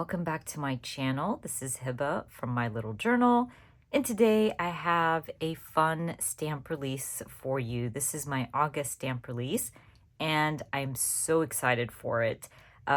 welcome back to my channel. This is Heba from my little journal, and today I have a fun stamp release for you. This is my August stamp release, and I'm so excited for it.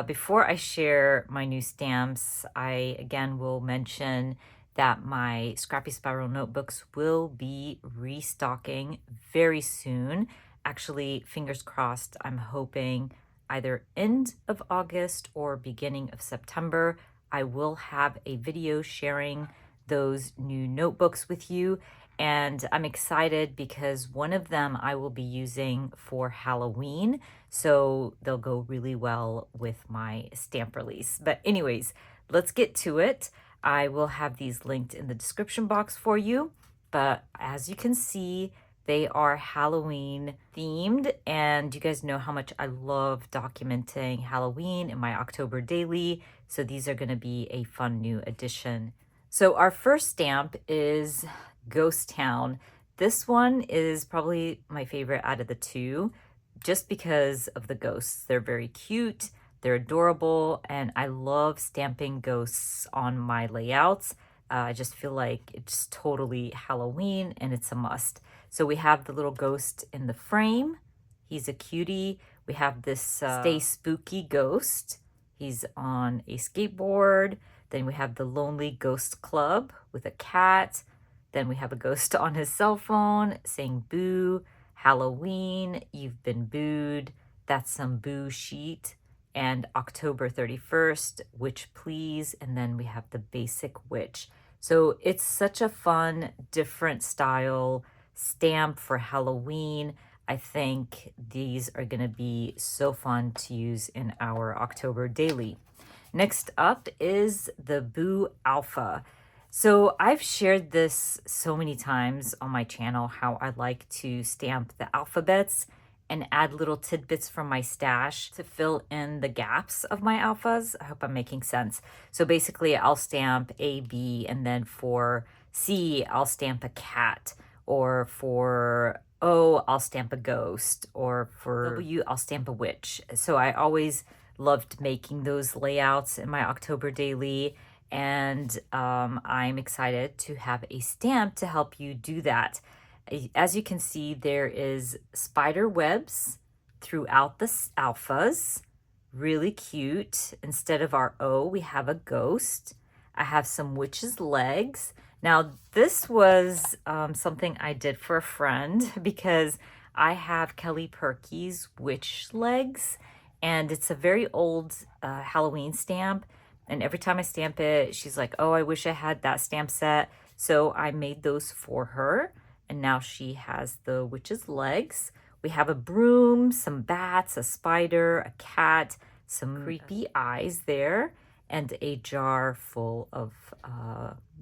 Before I share my new stamps, I again will mention that my Scrappy Spiral notebooks will be restocking very soon. Actually, fingers crossed, I'm hoping either end of August or beginning of September. I will have a video sharing those new notebooks with you, and I'm excited because one of them I will be using for Halloween, so they'll go really well with my stamp release. But anyways, let's get to it. I will have these linked in the description box for you, but as you can see, they are Halloween themed, and you guys know how much I love documenting Halloween in my October daily, so these are going to be a fun new addition. So our first stamp is Ghost Town. This one is probably my favorite out of the two, just because of the ghosts. They're very cute, they're adorable, and I love stamping ghosts on my layouts. I just feel like it's totally Halloween and it's a must. So we have the little ghost in the frame. He's a cutie. We have this Stay Spooky ghost. He's on a skateboard. Then we have the Lonely Ghost Club with a cat. Then we have a ghost on his cell phone saying boo, Halloween, you've been booed, that's some boo sheet. And October 31st, witch please. And then we have the basic witch. So it's such a fun, different style stamp for Halloween. I think these are going to be so fun to use in our October daily. Next up is the Boo Alpha. So I've shared this so many times on my channel, how I like to stamp the alphabets and add little tidbits from my stash to fill in the gaps of my alphas. I hope I'm making sense. So basically I'll stamp A, B, and then for C, I'll stamp a cat, or for O, I'll stamp a ghost, or for W, I'll stamp a witch. So I always loved making those layouts in my October daily, and I'm excited to have a stamp to help you do that. As you can see, there is spider webs throughout the alphas. Really cute. Instead of our O, we have a ghost. I have some witch's legs. Now, this was something I did for a friend because I have Kelly Perky's witch legs, and it's a very old Halloween stamp. And every time I stamp it, she's like, oh, I wish I had that stamp set. So I made those for her. And now she has the witch's legs. We have a broom, some bats, a spider, a cat, some creepy eyes there, and a jar full of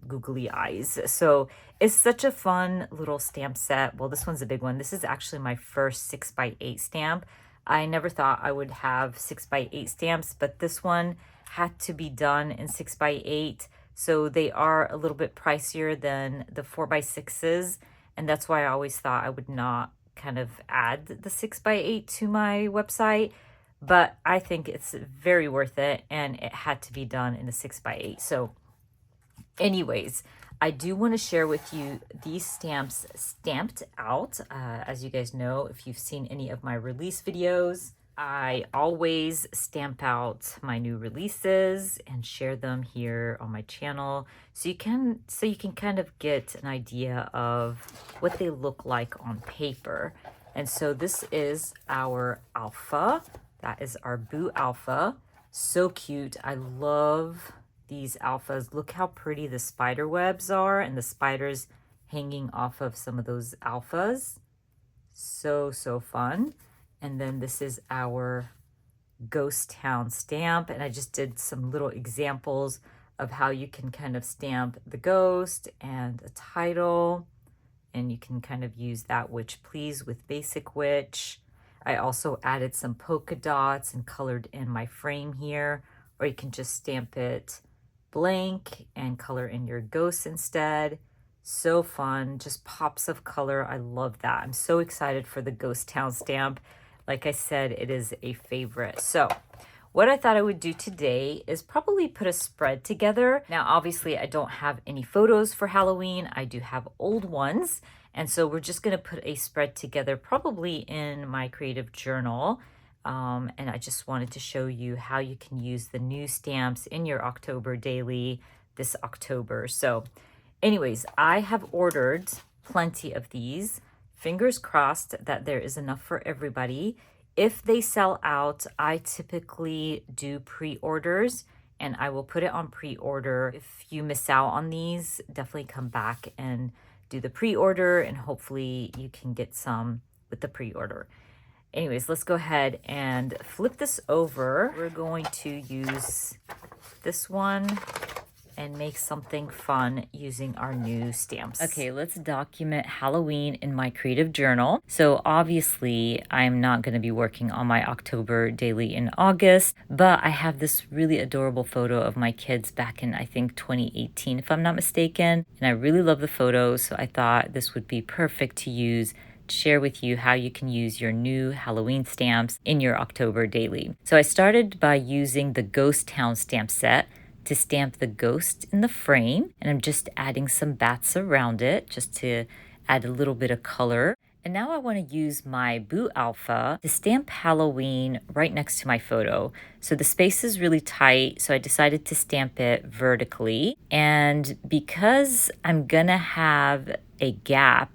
googly eyes. So it's such a fun little stamp set. Well, this one's a big one. This is actually my first 6x8 stamp. I never thought I would have 6x8 stamps, but this one had to be done in 6x8. So they are a little bit pricier than the 4x6s. And that's why I always thought I would not kind of add the 6x8 to my website. But I think it's very worth it, and it had to be done in a 6x8. So anyways, I do want to share with you these stamps stamped out. As you guys know, if you've seen any of my release videos, I always stamp out my new releases and share them here on my channel, so you can kind of get an idea of what they look like on paper. And so this is our alpha. That is our Boo Alpha. So cute. I love these alphas. Look how pretty the spider webs are, and the spiders hanging off of some of those alphas. So fun. And then this is our Ghost Town stamp, and I just did some little examples of how you can kind of stamp the ghost and a title, and you can kind of use that witch please with basic witch. I also added some polka dots and colored in my frame here, or you can just stamp it blank and color in your ghost instead. So fun, just pops of color. I love that. I'm so excited for the Ghost Town stamp. Like I said, it is a favorite. So what I thought I would do today is probably put a spread together. Now, obviously, I don't have any photos for Halloween. I do have old ones. And so we're just going to put a spread together, probably in my creative journal. And I just wanted to show you how you can use the new stamps in your October daily this October. So anyways, I have ordered plenty of these. Fingers crossed that there is enough for everybody. If they sell out, I typically do pre-orders and I will put it on pre-order. If you miss out on these, definitely come back and do the pre-order and hopefully you can get some with the pre-order. Anyways, let's go ahead and flip this over. We're going to use this one and make something fun using our new stamps. Okay, let's document Halloween in my creative journal. So obviously I'm not going to be working on my October daily in August, but I have this really adorable photo of my kids back in, I think, 2018, if I'm not mistaken. And I really love the photo, so I thought this would be perfect to use to share with you how you can use your new Halloween stamps in your October daily. So I started by using the Ghost Town stamp set to stamp the ghost in the frame, and I'm just adding some bats around it just to add a little bit of color. And now I want to use my Boo Alpha to stamp Halloween right next to my photo. So the space is really tight, so I decided to stamp it vertically. And because I'm gonna have a gap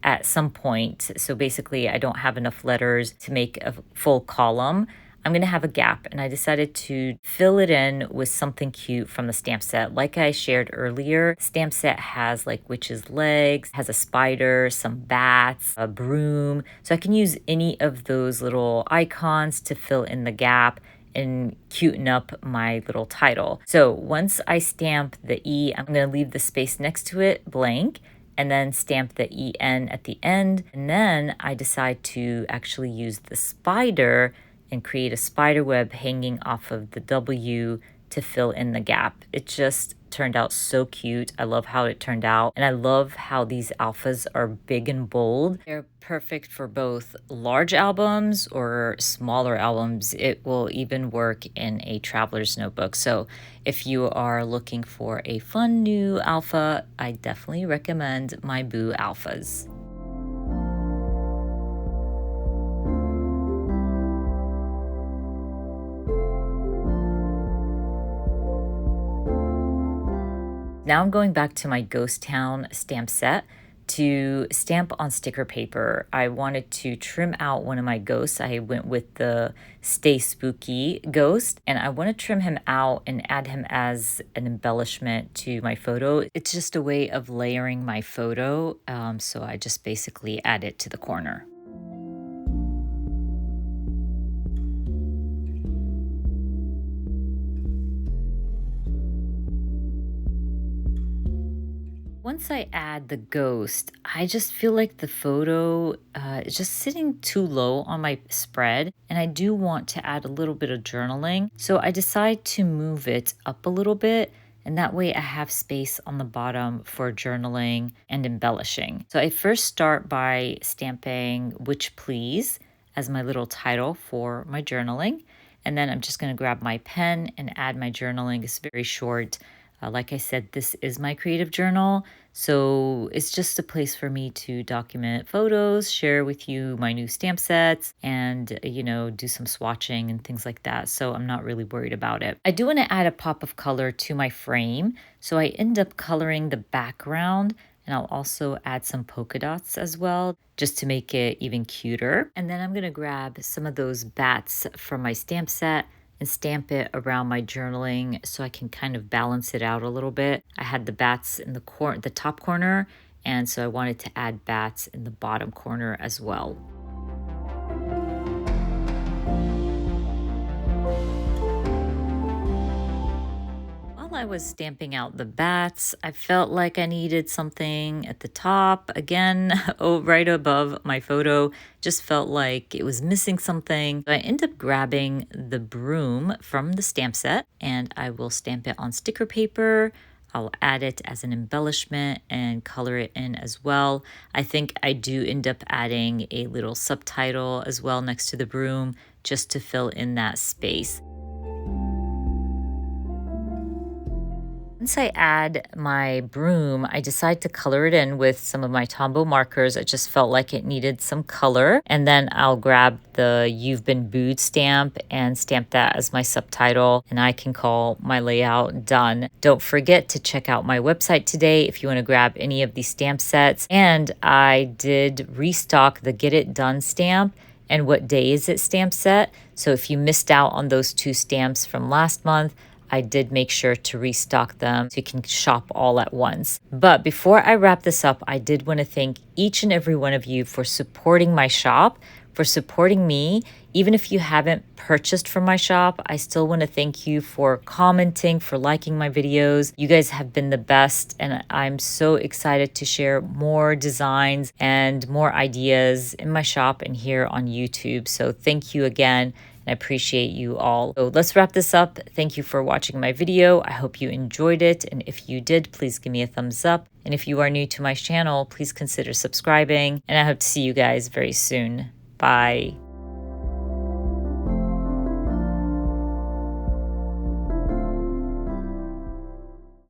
at some point, so basically I don't have enough letters to make a full column, I'm going to have a gap, and I decided to fill it in with something cute from the stamp set. Like I shared earlier, stamp set has like witch's legs, has a spider, some bats, a broom. So I can use any of those little icons to fill in the gap and cuten up my little title. So once I stamp the E, I'm going to leave the space next to it blank, and then stamp the EN at the end. And then I decide to actually use the spider and create a spider web hanging off of the W to fill in the gap. It just turned out so cute. I love how it turned out. And I love how these alphas are big and bold. They're perfect for both large albums or smaller albums. It will even work in a traveler's notebook. So if you are looking for a fun new alpha, I definitely recommend my Boo Alphas. Now I'm going back to my Ghost Town stamp set to stamp on sticker paper. I wanted to trim out one of my ghosts. I went with the Stay Spooky ghost, and I want to trim him out and add him as an embellishment to my photo. It's just a way of layering my photo, so I just basically add it to the corner. Once I add the ghost, I just feel like the photo is just sitting too low on my spread, and I do want to add a little bit of journaling. So I decide to move it up a little bit, and that way I have space on the bottom for journaling and embellishing. So I first start by stamping Witch Please as my little title for my journaling. And then I'm just going to grab my pen and add my journaling. It's very short. Like I said, this is my creative journal, so it's just a place for me to document photos, share with you my new stamp sets, and, do some swatching and things like that. So I'm not really worried about it. I do want to add a pop of color to my frame, so I end up coloring the background, and I'll also add some polka dots as well, just to make it even cuter. And then I'm going to grab some of those bats from my stamp set and stamp it around my journaling so I can kind of balance it out a little bit. I had the bats in the top corner, and so I wanted to add bats in the bottom corner as well. While I was stamping out the bats, I felt like I needed something at the top again, right above my photo. Just felt like it was missing something. So I ended up grabbing the broom from the stamp set, and I will stamp it on sticker paper. I'll add it as an embellishment and color it in as well. I think I do end up adding a little subtitle as well next to the broom just to fill in that space. Once I add my broom, I decide to color it in with some of my Tombow markers. I just felt like it needed some color. And then I'll grab the "You've Been Booed" stamp and stamp that as my subtitle. And I can call my layout done. Don't forget to check out my website today if you want to grab any of these stamp sets. And I did restock the "Get It Done" stamp and "What Day Is It" stamp set. So if you missed out on those two stamps from last month, I did make sure to restock them so you can shop all at once. But before I wrap this up, I did want to thank each and every one of you for supporting my shop, for supporting me. Even if you haven't purchased from my shop, I still want to thank you for commenting, for liking my videos. You guys have been the best, and I'm so excited to share more designs and more ideas in my shop and here on YouTube. So thank you again. I appreciate you all. So let's wrap this up. Thank you for watching my video. I hope you enjoyed it. And if you did, please give me a thumbs up. And if you are new to my channel, please consider subscribing. And I hope to see you guys very soon. Bye.